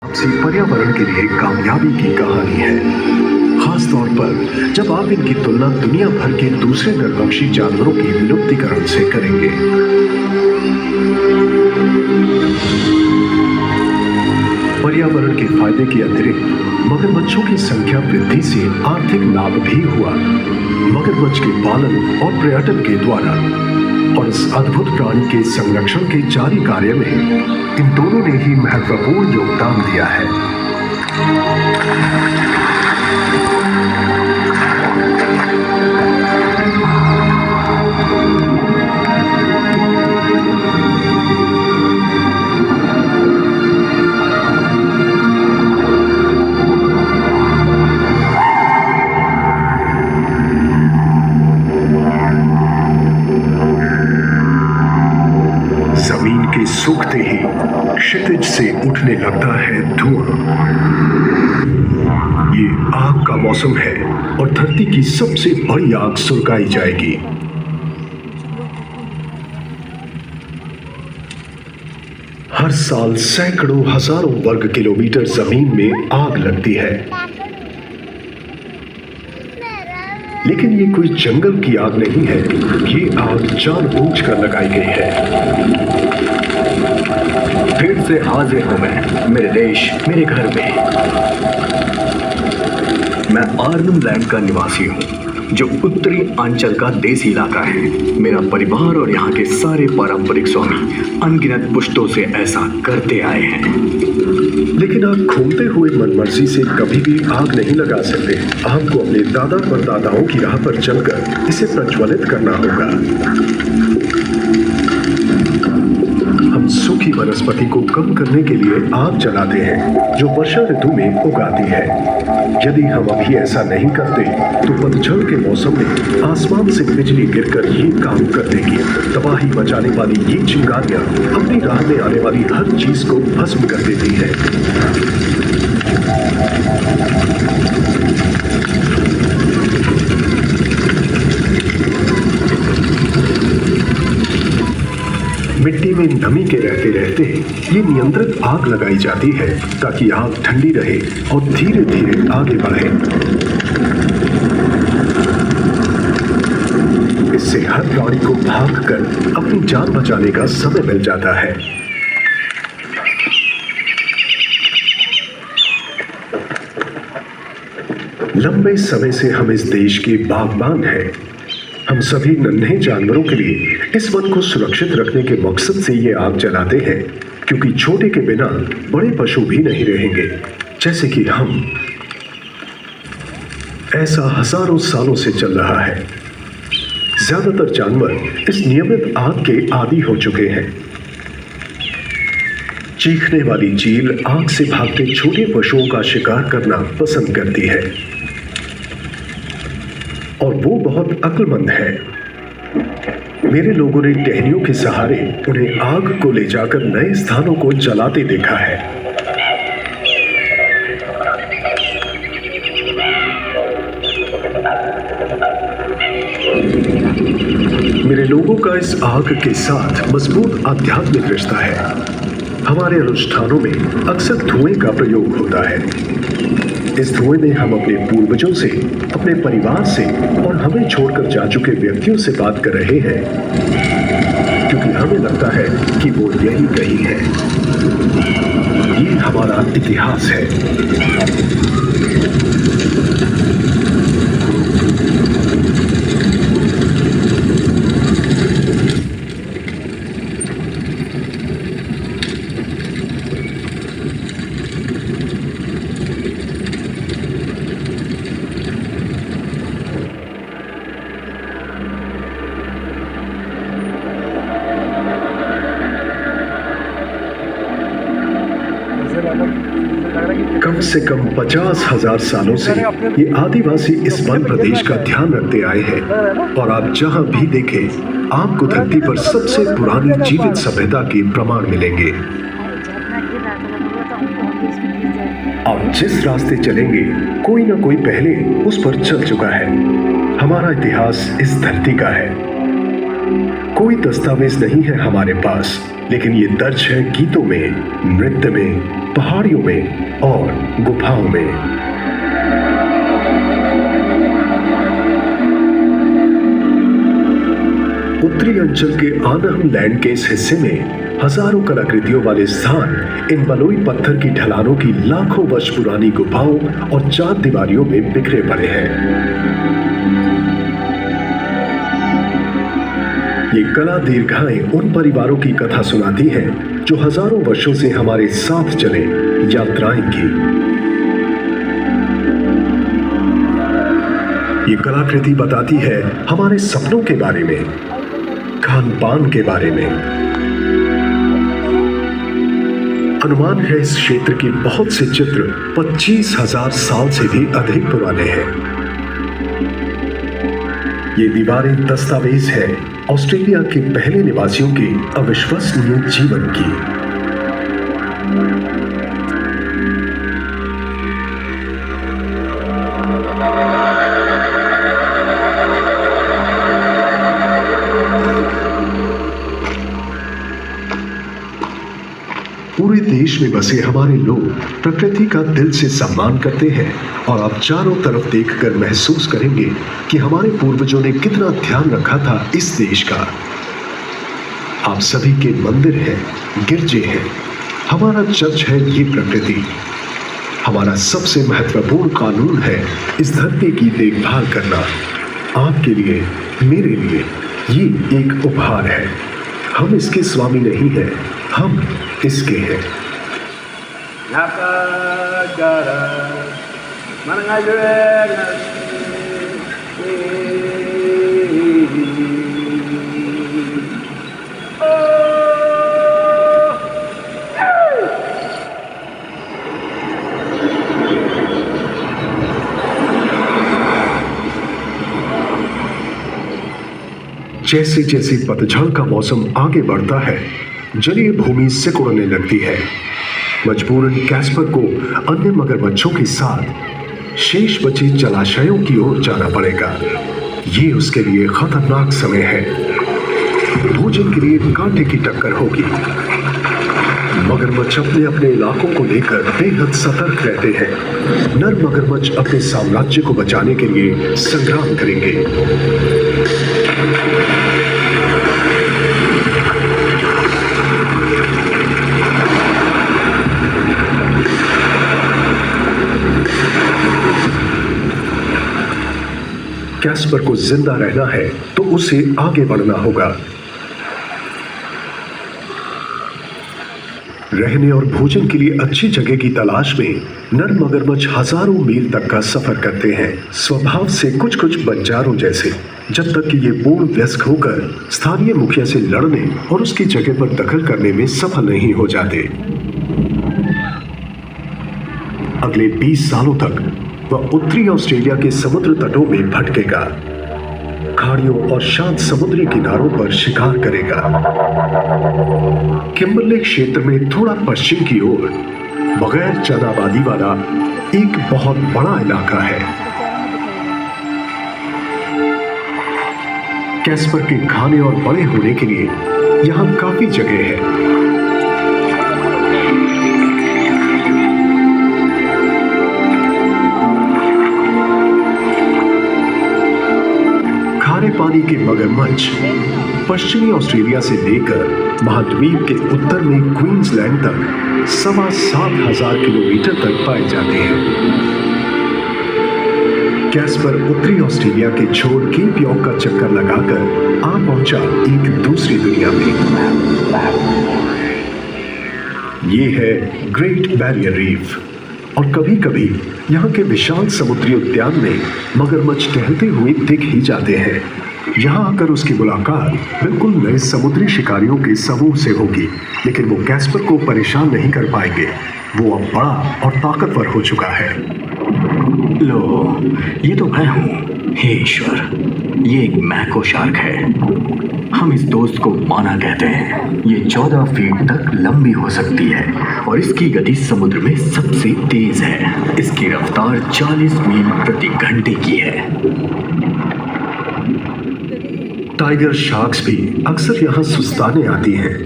आपसी पर्यावरण के लिए कामयाबी की कहानी है, खास तौर पर जब आप इनकी तुलना दुनिया भर के दूसरे नरभक्षी जानवरों की विलुप्तीकरण से करेंगे। पर्यावरण के फायदे के अतिरिक्त मगरमच्छों की संख्या वृद्धि से आर्थिक लाभ भी हुआ। मगरमच्छ के पालन और पर्यटन के द्वारा और इस अद्भुत प्राणी के संरक्षण के जारी कार्य में इन दोनों ने ही महत्वपूर्ण योगदान दिया है। जमीन के सूखते ही क्षितिज से उठने लगता है धुआं। ये आग का मौसम है और धरती की सबसे बड़ी आग सुलगाई जाएगी। हर साल सैकड़ों हजारों वर्ग किलोमीटर जमीन में आग लगती है, लेकिन ये कोई जंगल की आग नहीं है। ये आग जानबूझकर लगाई गई है। फिर से हाजिर हूं मैं मेरे देश, मेरे घर में। मैं आर्नम लैंड का निवासी हूं, जो उत्तरी अंचल का देसी इलाका है। मेरा परिवार और यहाँ के सारे पारंपरिक स्वामी अनगिनत पुश्तों से ऐसा करते आए हैं। लेकिन आप घूमते हुए मनमर्जी से कभी भी आग नहीं लगा सकते। आपको अपने दादा परदादाओं की राह पर चलकर इसे प्रज्वलित करना होगा। हम सूखी वनस्पति को कम करने के लिए आग जलाते हैं, जो वर्षा ऋतु में उगाती है। यदि हम अभी ऐसा नहीं करते तो पतझड़ के मौसम में आसमान से बिजली गिरकर ये काम कर देगी। तबाही मचाने वाली ये चिंगारियां अपनी राह में आने वाली हर चीज को भस्म कर देती है। मिट्टी में नमी के रहते रहते ये नियंत्रित आग लगाई जाती है, ताकि आग ठंडी रहे और धीरे धीरे आगे बढ़े। इससे हर प्राणी को भागकर अपनी जान बचाने का समय मिल जाता है। लंबे समय से हम इस देश के बागबान हैं। हम सभी नन्हे जानवरों के लिए इस वन को सुरक्षित रखने के मकसद से ये आग जलाते हैं, क्योंकि छोटे के बिना बड़े पशु भी नहीं रहेंगे, जैसे कि हम। ऐसा हजारों सालों से चल रहा है। ज्यादातर जानवर इस नियमित आग के आदी हो चुके हैं। चीखने वाली चील आग से भागते छोटे पशुओं का शिकार करना पसंद करती है, और वो बहुत अक्लमंद है। मेरे लोगों ने टहनियों के सहारे उन्हें आग को ले जाकर नए स्थानों को जलाते देखा है। मेरे लोगों का इस आग के साथ मजबूत आध्यात्मिक रिश्ता है। हमारे अनुष्ठानों में अक्सर धुएं का प्रयोग होता है। इस धुएं में हम अपने पूर्वजों से, अपने परिवार से और हमें छोड़कर जा चुके व्यक्तियों से बात कर रहे हैं, क्योंकि हमें लगता है कि वो यही कहीं है। ये हमारा इतिहास है। कम से कम 50,000 सालों से ये आदिवासी इस वन प्रदेश का ध्यान रखते आए हैं, और आप जहां भी देखें आपको धरती पर सबसे पुरानी जीवित सभ्यता के प्रमाण मिलेंगे। आप जिस रास्ते चलेंगे कोई ना कोई पहले उस पर चल चुका है। हमारा इतिहास इस धरती का है। कोई दस्तावेज नहीं है हमारे पास, लेकिन ये दर्ज है गीतों में, नृत्य में, पहाड़ियों में और गुफाओं में। उत्तरी अंचल के आनहम लैंड के इस हिस्से में हजारों कलाकृतियों वाले स्थान इन बलुई पत्थर की ढलानों की लाखों वर्ष पुरानी गुफाओं और चार दीवारियों में बिखरे पड़े हैं। ये कला दीर्घाएं उन परिवारों की कथा सुनाती है जो हजारों वर्षों से हमारे साथ चले यात्राएं की। ये कलाकृति बताती है हमारे सपनों के बारे में, खान पान के बारे में। अनुमान है इस क्षेत्र के बहुत से चित्र 25,000 साल से भी अधिक पुराने हैं। ये दीवारें दस्तावेज है ऑस्ट्रेलिया के पहले निवासियों के अविश्वसनीय जीवन की। पूरे देश में बसे हमारे लोग प्रकृति का दिल से सम्मान करते हैं और आप चारों तरफ देखकर महसूस करेंगे कि हमारे पूर्वजों ने कितना ध्यान रखा था इस देश का। आप सभी के मंदिर हैं, गिरजे हैं, हमारा चर्च है ये प्रकृति। हमारा सबसे महत्वपूर्ण कानून है इस धरती की देखभाल करना। आपके लिए, मेरे लिए ये एक उपहार है। हम इसके स्वामी नहीं हैं, हम इसके हैं। जैसे जैसे पतझड़ का मौसम आगे बढ़ता है, जलीय भूमि सिकुड़ने लगती है। मजबूरन कैस्पर को अन्य मगरमच्छों के साथ शेष बचे जलाशयों की ओर जाना पड़ेगा। ये उसके लिए खतरनाक समय है। भोजन के लिए कांटे की टक्कर होगी। मगरमच्छ अपने अपने इलाकों को लेकर बेहद सतर्क रहते हैं। नर मगरमच्छ अपने साम्राज्य को बचाने के लिए संग्राम करेंगे। कैस्पर को जिंदा रहना है तो उसे आगे बढ़ना होगा। रहने और भोजन के लिए अच्छी जगह की तलाश में नर मगरमच्छ हजारों मील तक का सफर करते हैं, स्वभाव से कुछ कुछ बंजारों जैसे, जब तक कि ये पूर्ण वयस्क होकर स्थानीय मुखिया से लड़ने और उसकी जगह पर दखल करने में सफल नहीं हो जाते। अगले 20 सालों तक वह उत्तरी ऑस्ट्रेलिया के समुद्र तटों में भटकेगा, खाड़ियों और शांत समुद्री किनारों पर शिकार करेगा। किम्बरले क्षेत्र में थोड़ा पश्चिम की ओर बगैर जनाबादी वाला एक बहुत बड़ा इलाका है। कैस्पर के खाने और बड़े होने के लिए यहां काफी जगह है। खारे पानी के मगरमच्छ पश्चिमी ऑस्ट्रेलिया से लेकर महाद्वीप के उत्तर में क्वींसलैंड तक 7,500 किलोमीटर तक पाए जाते हैं। कैस्पर उत्तरी ऑस्ट्रेलिया के छोर केप यॉर्क का चक्कर लगाकर आ पहुंचा एक दूसरी दुनिया में। ये है ग्रेट बैरियर रीफ और कभी कभी यहाँ के विशाल समुद्री उद्यान में मगरमच्छ टहलते हुए दिख ही जाते हैं। यहाँ आकर उसकी मुलाकात बिल्कुल नए समुद्री शिकारियों के समूह से होगी, लेकिन वो कैस्पर को परेशान नहीं कर पाएंगे। वो अब बड़ा और ताकतवर हो चुका है। लो, ये तो मैं हूँ। हे ईश्वर, ये एक मैको शार्क है। हम इस दोस्त को माना कहते हैं। ये 14 फीट तक लंबी हो सकती है और इसकी गति समुद्र में सबसे तेज है। इसकी रफ्तार 40 मील प्रति घंटे की है। टाइगर शार्क्स भी अक्सर यहाँ सुस्ताने आती हैं।